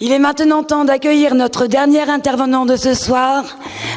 Il est maintenant temps d'accueillir notre dernier intervenant de ce soir,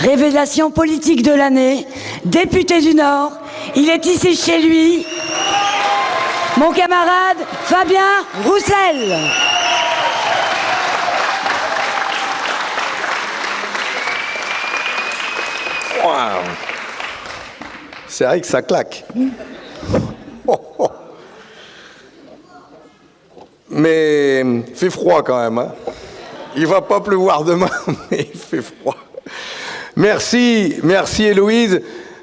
révélation politique de l'année, député du Nord. Il est ici chez lui, mon camarade Fabien Roussel. Wow. C'est vrai que ça claque. Mais il fait froid quand même. Hein. Il va pas pleuvoir demain, mais il fait froid. Merci Héloïse,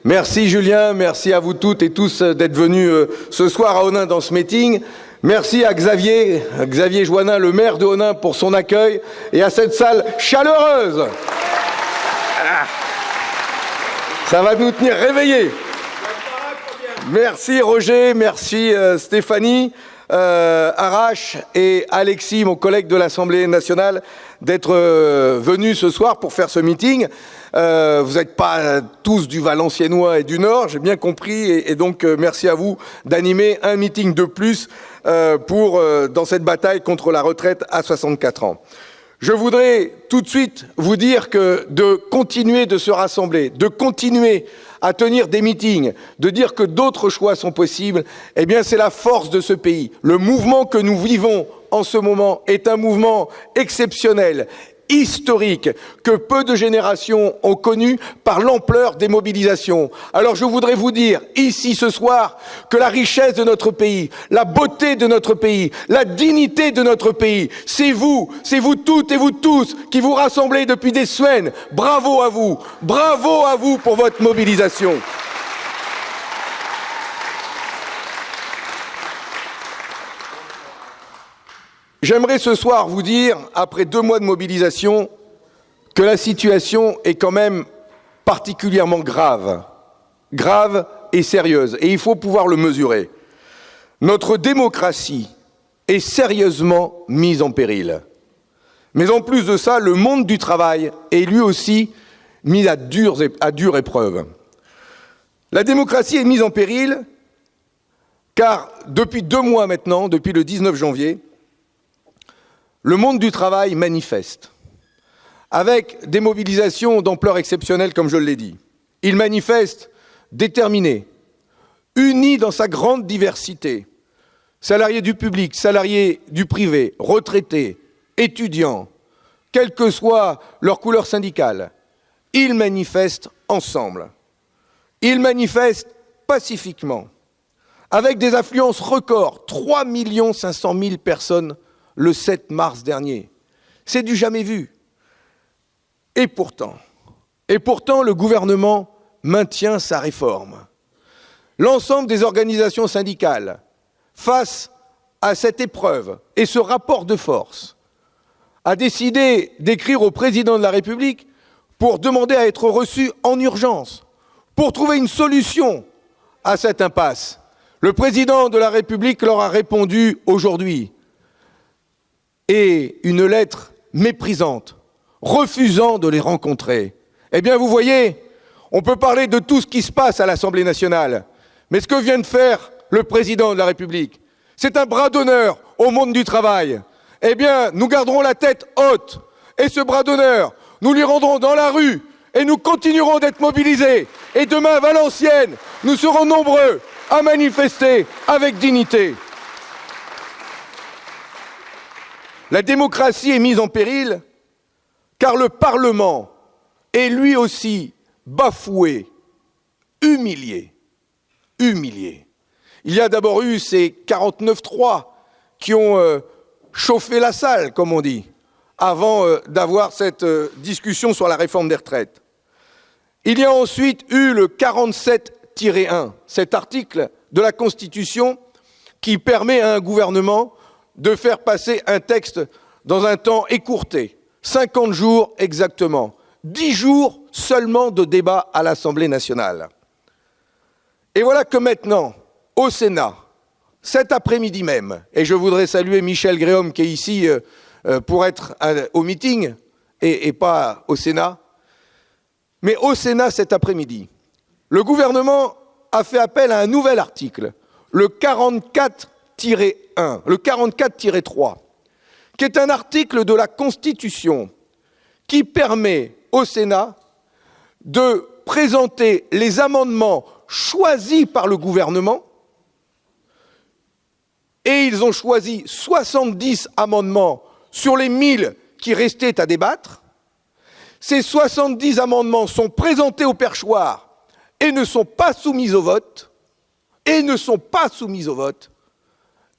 merci Julien, merci à vous toutes et tous d'être venus ce soir à Onnain dans ce meeting. Merci à Xavier Joannin, le maire de Onnain, pour son accueil et à cette salle chaleureuse. Ça va nous tenir réveillés. Merci Roger, merci Stéphanie, Arash et Alexis, mon collègue de l'Assemblée nationale, d'être venus ce soir pour faire ce meeting. Vous n'êtes pas tous du Valenciennois et du Nord, j'ai bien compris, et donc merci à vous d'animer un meeting de plus dans cette bataille contre la retraite à 64 ans. Je voudrais tout de suite vous dire que de continuer de se rassembler, de continuer à tenir des meetings, de dire que d'autres choix sont possibles, eh bien c'est la force de ce pays. Le mouvement que nous vivons en ce moment est un mouvement exceptionnel, historique, que peu de générations ont connu par l'ampleur des mobilisations. Alors je voudrais vous dire, ici ce soir, que la richesse de notre pays, la beauté de notre pays, la dignité de notre pays, c'est vous toutes et vous tous qui vous rassemblez depuis des semaines. Bravo à vous pour votre mobilisation. J'aimerais ce soir vous dire, après 2 mois de mobilisation, que la situation est quand même particulièrement grave et sérieuse, et il faut pouvoir le mesurer. Notre démocratie est sérieusement mise en péril. Mais en plus de ça, le monde du travail est lui aussi mis à dure épreuve. La démocratie est mise en péril car depuis 2 mois maintenant, depuis le 19 janvier, le monde du travail manifeste, avec des mobilisations d'ampleur exceptionnelle, comme je l'ai dit. Il manifeste déterminé, uni dans sa grande diversité, salariés du public, salariés du privé, retraités, étudiants, quelle que soit leur couleur syndicale, ils manifestent ensemble. Ils manifestent pacifiquement, avec des affluences records, 3 500 000 personnes le 7 mars dernier. C'est du jamais vu. Et pourtant, le gouvernement maintient sa réforme. L'ensemble des organisations syndicales, face à cette épreuve et ce rapport de force, a décidé d'écrire au président de la République pour demander à être reçu en urgence, pour trouver une solution à cette impasse. Le président de la République leur a répondu aujourd'hui. Et une lettre méprisante, refusant de les rencontrer. Eh bien, vous voyez, on peut parler de tout ce qui se passe à l'Assemblée nationale, mais ce que vient de faire le président de la République, c'est un bras d'honneur au monde du travail. Eh bien, nous garderons la tête haute, et ce bras d'honneur, nous lui rendrons dans la rue, et nous continuerons d'être mobilisés. Et demain, à Valenciennes, nous serons nombreux à manifester avec dignité. La démocratie est mise en péril car le Parlement est lui aussi bafoué, humilié. Il y a d'abord eu ces 49-3 qui ont chauffé la salle, comme on dit, avant d'avoir cette discussion sur la réforme des retraites. Il y a ensuite eu le 47-1, cet article de la Constitution qui permet à un gouvernement de faire passer un texte dans un temps écourté, 50 jours exactement, 10 jours seulement de débat à l'Assemblée nationale. Et voilà que maintenant, au Sénat, cet après-midi même, et je voudrais saluer Michel Gréaume qui est ici pour être au meeting et pas au Sénat, mais au Sénat cet après-midi, le gouvernement a fait appel à un nouvel article, le 44-1, le 44-3, qui est un article de la Constitution qui permet au Sénat de présenter les amendements choisis par le gouvernement, et ils ont choisi 70 amendements sur les 1000 qui restaient à débattre. Ces 70 amendements sont présentés au perchoir et ne sont pas soumis au vote,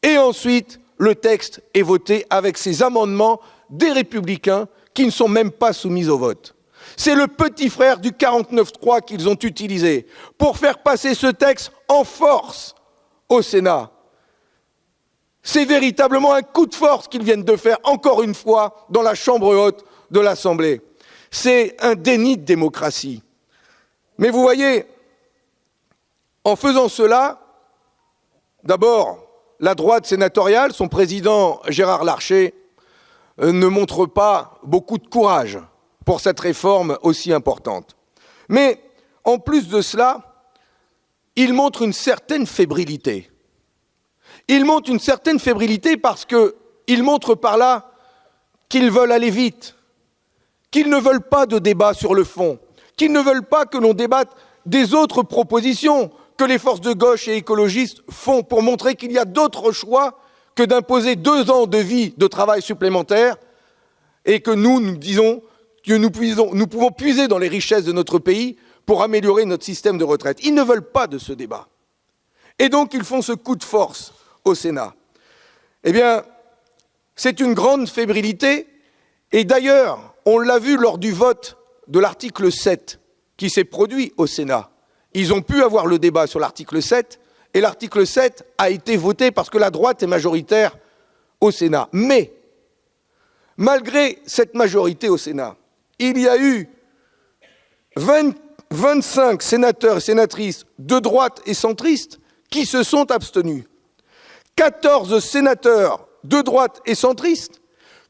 et ensuite le texte est voté avec ces amendements des Républicains qui ne sont même pas soumis au vote. C'est le petit frère du 49.3 qu'ils ont utilisé pour faire passer ce texte en force au Sénat. C'est véritablement un coup de force qu'ils viennent de faire, encore une fois, dans la Chambre haute de l'Assemblée. C'est un déni de démocratie. Mais vous voyez, en faisant cela, d'abord, la droite sénatoriale, son président Gérard Larcher, ne montre pas beaucoup de courage pour cette réforme aussi importante. Mais en plus de cela, il montre une certaine fébrilité. Il montre une certaine fébrilité parce qu'il montre par là qu'ils veulent aller vite, qu'ils ne veulent pas de débat sur le fond, qu'ils ne veulent pas que l'on débatte des autres propositions que les forces de gauche et écologistes font pour montrer qu'il y a d'autres choix que d'imposer 2 ans de vie de travail supplémentaire et que nous disons que nous pouvons puiser dans les richesses de notre pays pour améliorer notre système de retraite. Ils ne veulent pas de ce débat. Et donc, ils font ce coup de force au Sénat. Eh bien, c'est une grande fébrilité. Et d'ailleurs, on l'a vu lors du vote de l'article 7 qui s'est produit au Sénat. Ils ont pu avoir le débat sur l'article 7, et l'article 7 a été voté parce que la droite est majoritaire au Sénat. Mais, malgré cette majorité au Sénat, il y a eu 25 sénateurs et sénatrices de droite et centristes qui se sont abstenus. 14 sénateurs de droite et centristes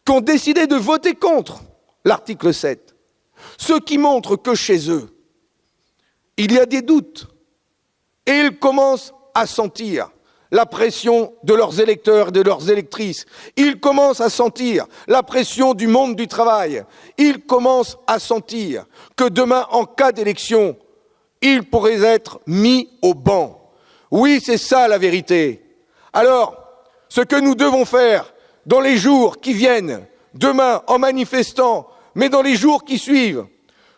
qui ont décidé de voter contre l'article 7. Ce qui montre que chez eux, il y a des doutes. Et ils commencent à sentir la pression de leurs électeurs et de leurs électrices. Ils commencent à sentir la pression du monde du travail. Ils commencent à sentir que demain, en cas d'élection, ils pourraient être mis au ban. Oui, c'est ça la vérité. Alors, ce que nous devons faire dans les jours qui viennent, demain en manifestant, mais dans les jours qui suivent,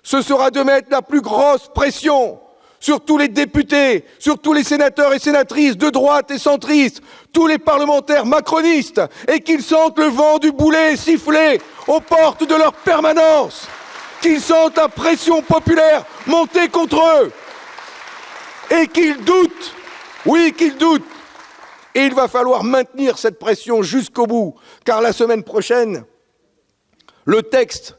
ce sera de mettre la plus grosse pression sur tous les députés, sur tous les sénateurs et sénatrices de droite et centristes, tous les parlementaires macronistes, et qu'ils sentent le vent du boulet siffler aux portes de leur permanence, qu'ils sentent la pression populaire monter contre eux, et qu'ils doutent, oui, qu'ils doutent. Et il va falloir maintenir cette pression jusqu'au bout, car la semaine prochaine, le texte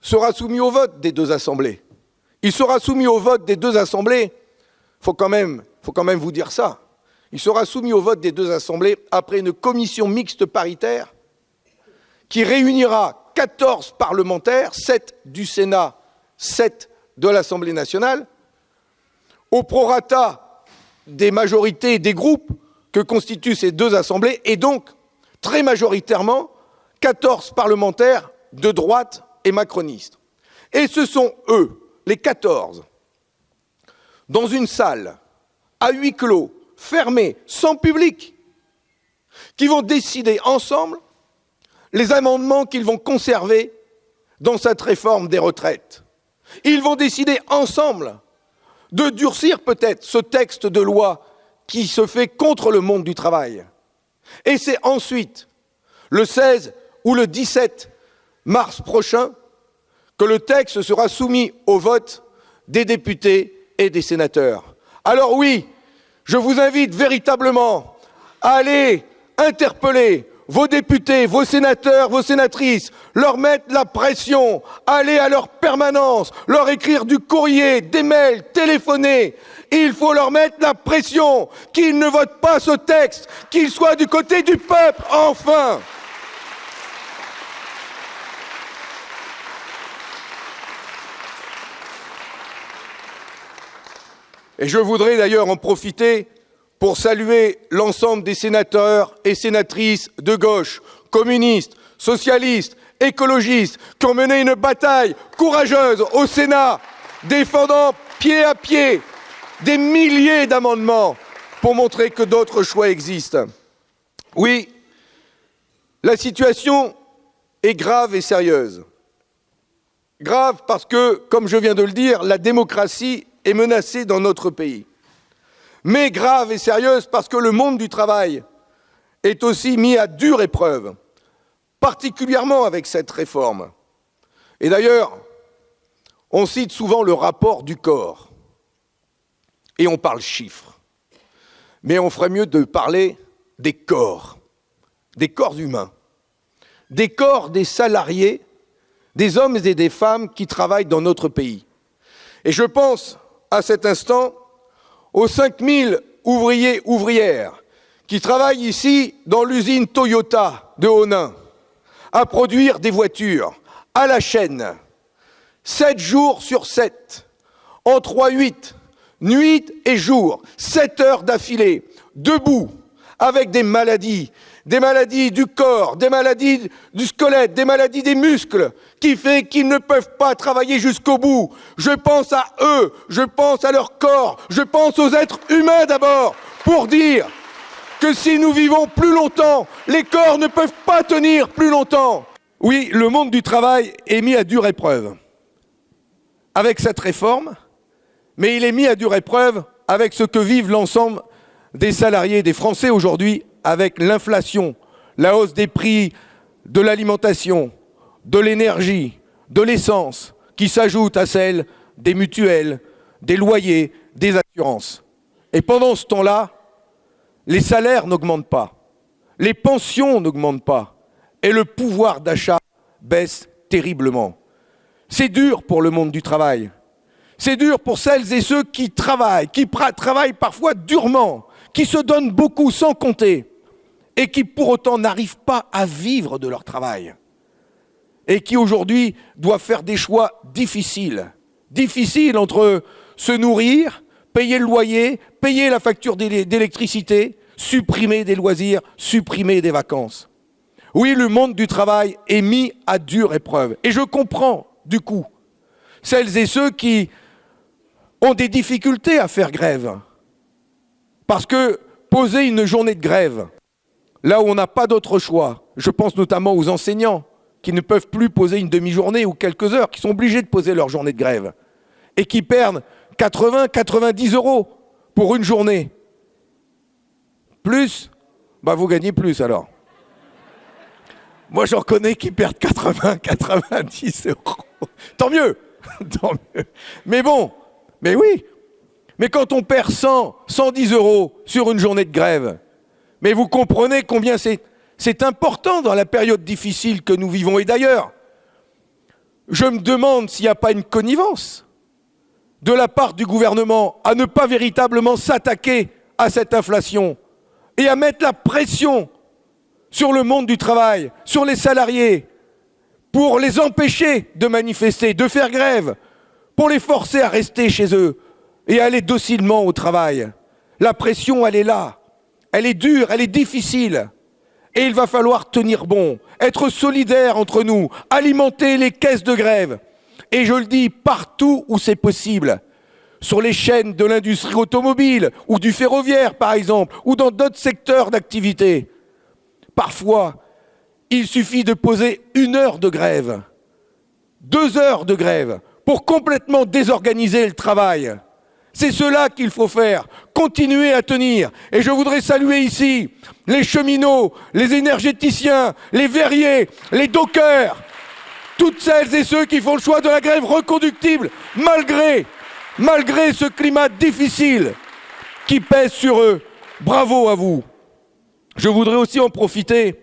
sera soumis au vote des 2 assemblées. Il sera soumis au vote des 2 assemblées, faut quand même vous dire ça, il sera soumis au vote des 2 assemblées après une commission mixte paritaire qui réunira 14 parlementaires, 7 du Sénat, 7 de l'Assemblée nationale, au prorata des majorités des groupes que constituent ces 2 assemblées, et donc, très majoritairement, 14 parlementaires de droite et macronistes. Et ce sont eux, les 14, dans une salle, à huis clos, fermée, sans public, qui vont décider ensemble les amendements qu'ils vont conserver dans cette réforme des retraites. Ils vont décider ensemble de durcir peut-être ce texte de loi qui se fait contre le monde du travail. Et c'est ensuite, le 16 ou le 17 mars prochain, que le texte sera soumis au vote des députés et des sénateurs. Alors oui, je vous invite véritablement à aller interpeller vos députés, vos sénateurs, vos sénatrices, leur mettre la pression, aller à leur permanence, leur écrire du courrier, des mails, téléphoner. Il faut leur mettre la pression, qu'ils ne votent pas ce texte, qu'ils soient du côté du peuple, enfin. Et je voudrais d'ailleurs en profiter pour saluer l'ensemble des sénateurs et sénatrices de gauche, communistes, socialistes, écologistes, qui ont mené une bataille courageuse au Sénat, défendant pied à pied des milliers d'amendements pour montrer que d'autres choix existent. Oui, la situation est grave et sérieuse. Grave parce que, comme je viens de le dire, la démocratie est menacée dans notre pays. Mais grave et sérieuse parce que le monde du travail est aussi mis à dure épreuve, particulièrement avec cette réforme. Et d'ailleurs, on cite souvent le rapport du corps, et on parle chiffres. Mais on ferait mieux de parler des corps humains, des corps des salariés, des hommes et des femmes qui travaillent dans notre pays. Et je pense à cet instant aux 5000 ouvriers, ouvrières qui travaillent ici dans l'usine Toyota de Honin à produire des voitures à la chaîne, 7 jours sur 7, en 3/8, nuit et jour, 7 heures d'affilée, debout, avec des maladies du corps, des maladies du squelette, des maladies des muscles, qui fait qu'ils ne peuvent pas travailler jusqu'au bout. Je pense à eux, je pense à leur corps, je pense aux êtres humains d'abord, pour dire que si nous vivons plus longtemps, les corps ne peuvent pas tenir plus longtemps. Oui, le monde du travail est mis à dure épreuve avec cette réforme, mais il est mis à dure épreuve avec ce que vivent l'ensemble des salariés, des Français aujourd'hui, avec l'inflation, la hausse des prix de l'alimentation, de l'énergie, de l'essence, qui s'ajoute à celle des mutuelles, des loyers, des assurances. Et pendant ce temps-là, les salaires n'augmentent pas, les pensions n'augmentent pas, et le pouvoir d'achat baisse terriblement. C'est dur pour le monde du travail. C'est dur pour celles et ceux qui travaillent parfois durement, qui se donnent beaucoup sans compter, et qui pour autant n'arrivent pas à vivre de leur travail, et qui aujourd'hui doivent faire des choix difficiles entre se nourrir, payer le loyer, payer la facture d'électricité, supprimer des loisirs, supprimer des vacances. Oui, le monde du travail est mis à dure épreuve. Et je comprends, du coup, celles et ceux qui ont des difficultés à faire grève. Parce que poser une journée de grève, là où on n'a pas d'autre choix, je pense notamment aux enseignants qui ne peuvent plus poser une demi-journée ou quelques heures, qui sont obligés de poser leur journée de grève, et qui perdent 80-90 € pour une journée. Plus, vous gagnez plus alors. Moi j'en connais qui perdent 80-90 €. Tant mieux, tant mieux. Mais bon, mais oui. Mais quand on perd 110 € sur une journée de grève, mais vous comprenez combien c'est important dans la période difficile que nous vivons. Et d'ailleurs, je me demande s'il n'y a pas une connivence de la part du gouvernement à ne pas véritablement s'attaquer à cette inflation et à mettre la pression sur le monde du travail, sur les salariés, pour les empêcher de manifester, de faire grève, pour les forcer à rester chez eux et à aller docilement au travail. La pression, elle est là. Elle est dure, elle est difficile. Et il va falloir tenir bon, être solidaires entre nous, alimenter les caisses de grève. Et je le dis, partout où c'est possible, sur les chaînes de l'industrie automobile, ou du ferroviaire par exemple, ou dans d'autres secteurs d'activité. Parfois, il suffit de poser 1 heure de grève, 2 heures de grève, pour complètement désorganiser le travail. C'est cela qu'il faut faire, continuer à tenir. Et je voudrais saluer ici les cheminots, les énergéticiens, les verriers, les dockers, toutes celles et ceux qui font le choix de la grève reconductible, malgré ce climat difficile qui pèse sur eux. Bravo à vous. Je voudrais aussi en profiter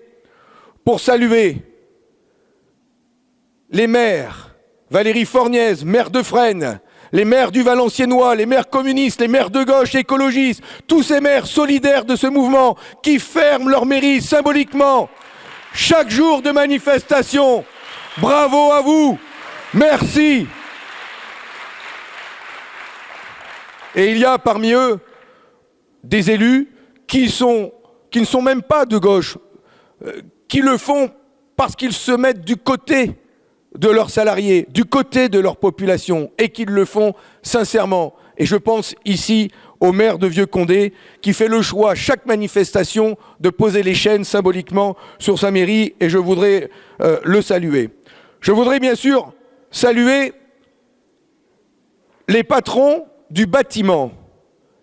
pour saluer les maires, Valérie Forniez, maire de Fresnes, les maires du Valenciennois, les maires communistes, les maires de gauche, écologistes, tous ces maires solidaires de ce mouvement qui ferment leur mairie symboliquement chaque jour de manifestation. Bravo à vous, merci. Et il y a parmi eux des élus qui ne sont même pas de gauche, qui le font parce qu'ils se mettent du côté de leurs salariés, du côté de leur population, et qu'ils le font sincèrement. Et je pense ici au maire de Vieux-Condé, qui fait le choix, à chaque manifestation, de poser les chaînes symboliquement sur sa mairie, et je voudrais le saluer. Je voudrais bien sûr saluer les patrons du bâtiment,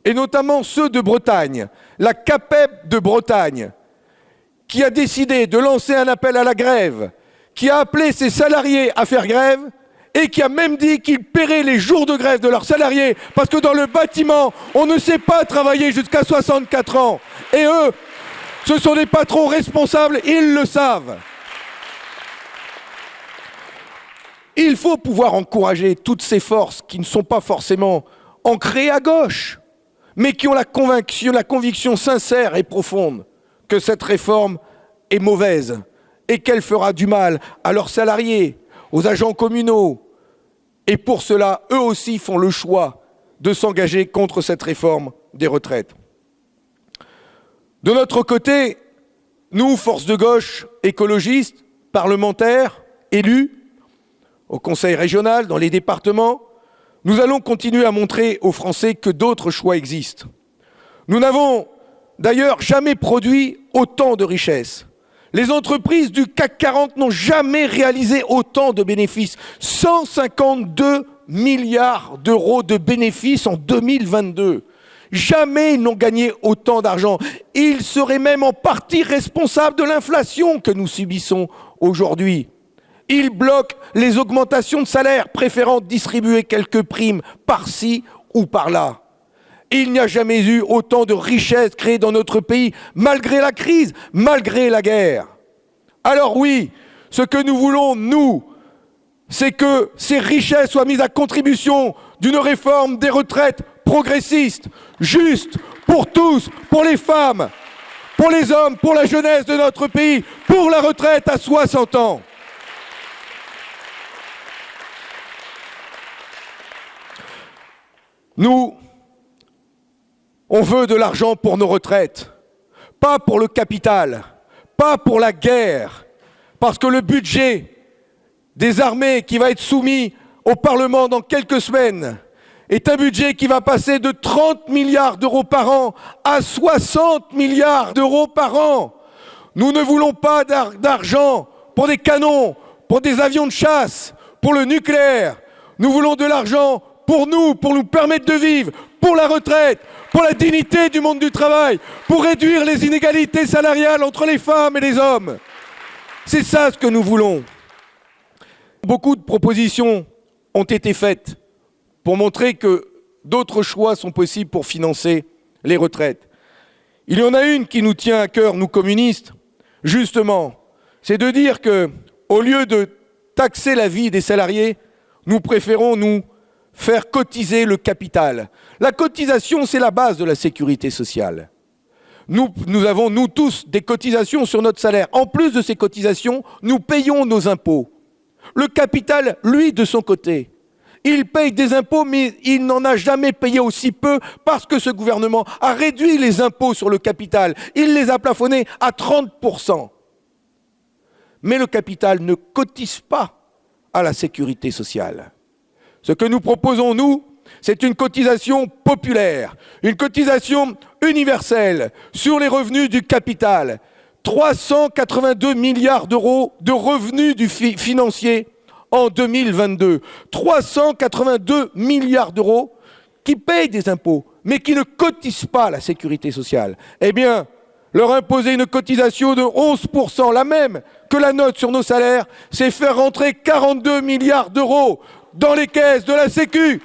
et notamment ceux de Bretagne, la CAPEB de Bretagne, qui a décidé de lancer un appel à la grève, qui a appelé ses salariés à faire grève, et qui a même dit qu'ils paieraient les jours de grève de leurs salariés, parce que dans le bâtiment, on ne sait pas travailler jusqu'à 64 ans. Et eux, ce sont des patrons responsables, ils le savent. Il faut pouvoir encourager toutes ces forces qui ne sont pas forcément ancrées à gauche, mais qui ont la conviction sincère et profonde que cette réforme est mauvaise et qu'elle fera du mal à leurs salariés, aux agents communaux. Et pour cela, eux aussi font le choix de s'engager contre cette réforme des retraites. De notre côté, nous, forces de gauche, écologistes, parlementaires, élus, au Conseil régional, dans les départements, nous allons continuer à montrer aux Français que d'autres choix existent. Nous n'avons d'ailleurs jamais produit autant de richesses. Les entreprises du CAC 40 n'ont jamais réalisé autant de bénéfices. 152 milliards d'euros de bénéfices en 2022. Jamais ils n'ont gagné autant d'argent. Ils seraient même en partie responsables de l'inflation que nous subissons aujourd'hui. Ils bloquent les augmentations de salaire, préférant distribuer quelques primes par-ci ou par-là. Il n'y a jamais eu autant de richesses créées dans notre pays, malgré la crise, malgré la guerre. Alors oui, ce que nous voulons, nous, c'est que ces richesses soient mises à contribution d'une réforme des retraites progressiste, juste, pour tous, pour les femmes, pour les hommes, pour la jeunesse de notre pays, pour la retraite à 60 ans. Nous, on veut de l'argent pour nos retraites, pas pour le capital, pas pour la guerre, parce que le budget des armées qui va être soumis au Parlement dans quelques semaines est un budget qui va passer de 30 milliards d'euros par an à 60 milliards d'euros par an. Nous ne voulons pas d'argent pour des canons, pour des avions de chasse, pour le nucléaire. Nous voulons de l'argent pour nous permettre de vivre, pour la retraite, pour la dignité du monde du travail, pour réduire les inégalités salariales entre les femmes et les hommes. C'est ça ce que nous voulons. Beaucoup de propositions ont été faites pour montrer que d'autres choix sont possibles pour financer les retraites. Il y en a une qui nous tient à cœur, nous communistes, justement, c'est de dire que, au lieu de taxer la vie des salariés, nous préférons, nous, faire cotiser le capital. La cotisation, c'est la base de la sécurité sociale. Nous avons, nous tous, des cotisations sur notre salaire. En plus de ces cotisations, nous payons nos impôts. Le capital, lui, de son côté, il paye des impôts, mais il n'en a jamais payé aussi peu parce que ce gouvernement a réduit les impôts sur le capital. Il les a plafonnés à 30%. Mais le capital ne cotise pas à la sécurité sociale. Ce que nous proposons, nous, c'est une cotisation populaire, une cotisation universelle sur les revenus du capital. 382 milliards d'euros de revenus financiers en 2022. 382 milliards d'euros qui payent des impôts, mais qui ne cotisent pas à la sécurité sociale. Eh bien, leur imposer une cotisation de 11%, la même que la note sur nos salaires, c'est faire rentrer 42 milliards d'euros dans les caisses de la Sécu.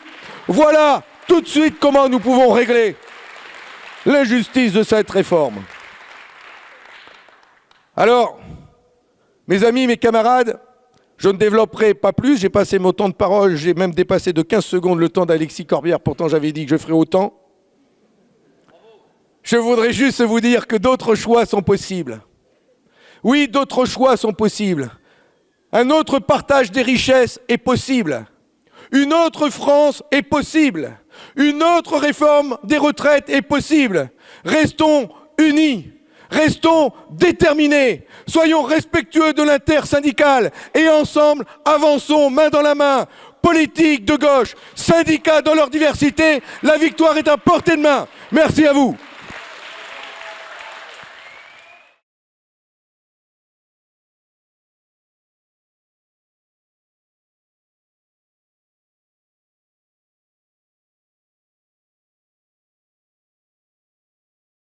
Voilà tout de suite comment nous pouvons régler l'injustice de cette réforme. Alors, mes amis, mes camarades, je ne développerai pas plus, j'ai passé mon temps de parole, j'ai même dépassé de 15 secondes le temps d'Alexis Corbière, pourtant j'avais dit que je ferais autant. Je voudrais juste vous dire que d'autres choix sont possibles. Oui, d'autres choix sont possibles. Un autre partage des richesses est possible. Une autre France est possible. Une autre réforme des retraites est possible. Restons unis. Restons déterminés, soyons respectueux de l'intersyndical et ensemble, avançons main dans la main. Politique de gauche, syndicats dans leur diversité, la victoire est à portée de main. Merci à vous.